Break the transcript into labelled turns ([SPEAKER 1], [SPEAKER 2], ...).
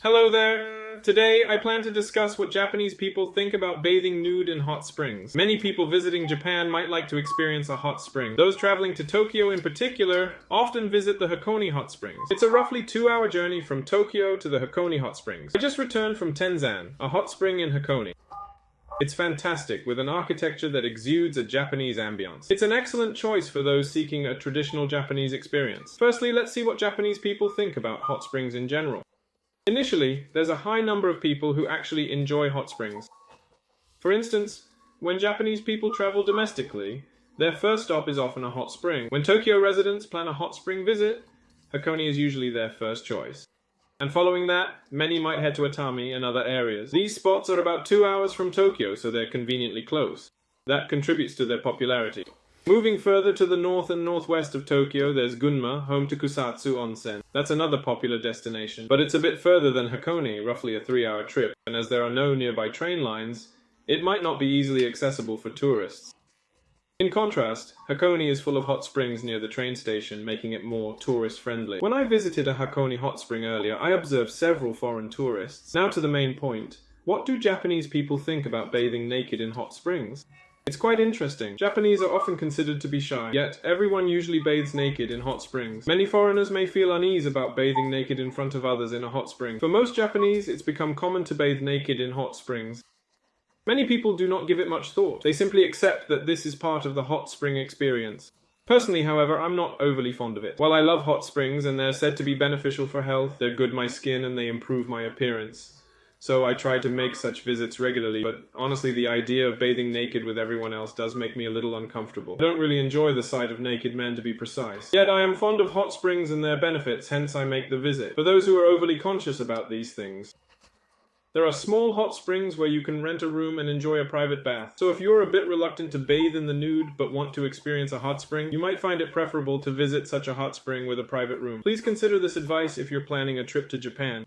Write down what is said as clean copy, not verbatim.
[SPEAKER 1] Hello there! Today, I plan to discuss what Japanese people think about bathing nude in hot springs. Many people visiting Japan might like to experience a hot spring. Those traveling to Tokyo in particular often visit the Hakone Hot Springs. It's a roughly 2-hour journey from Tokyo to the Hakone Hot Springs. I just returned from Tenzan, a hot spring in Hakone. It's fantastic, with an architecture that exudes a Japanese ambiance. It's an excellent choice for those seeking a traditional Japanese experience. Firstly, let's see what Japanese people think about hot springs in general. Initially, there's a high number of people who actually enjoy hot springs. For instance, when Japanese people travel domestically, their first stop is often a hot spring. When Tokyo residents plan a hot spring visit, Hakone is usually their first choice. And following that, many might head to Atami and other areas. These spots are about 2 hours from Tokyo, so they're conveniently close. That contributes to their popularity. Moving further to the north and northwest of Tokyo, there's Gunma, home to Kusatsu Onsen. That's another popular destination, but it's a bit further than Hakone, roughly a 3-hour trip, and as there are no nearby train lines, it might not be easily accessible for tourists. In contrast, Hakone is full of hot springs near the train station, making it more tourist-friendly. When I visited a Hakone hot spring earlier, I observed several foreign tourists. Now to the main point. What do Japanese people think about bathing naked in hot springs? It's quite interesting. Japanese are often considered to be shy, yet everyone usually bathes naked in hot springs. Many foreigners may feel unease about bathing naked in front of others in a hot spring. For most Japanese, it's become common to bathe naked in hot springs. Many people do not give it much thought. They simply accept that this is part of the hot spring experience. Personally, however, I'm not overly fond of it. While I love hot springs and they're said to be beneficial for health, they're good for my skin and they improve my appearance. So I try to make such visits regularly, but honestly the idea of bathing naked with everyone else does make me a little uncomfortable. I don't really enjoy the sight of naked men, to be precise. Yet I am fond of hot springs and their benefits, hence I make the visit. For those who are overly conscious about these things, there are small hot springs where you can rent a room and enjoy a private bath. So if you're a bit reluctant to bathe in the nude but want to experience a hot spring, you might find it preferable to visit such a hot spring with a private room. Please consider this advice if you're planning a trip to Japan.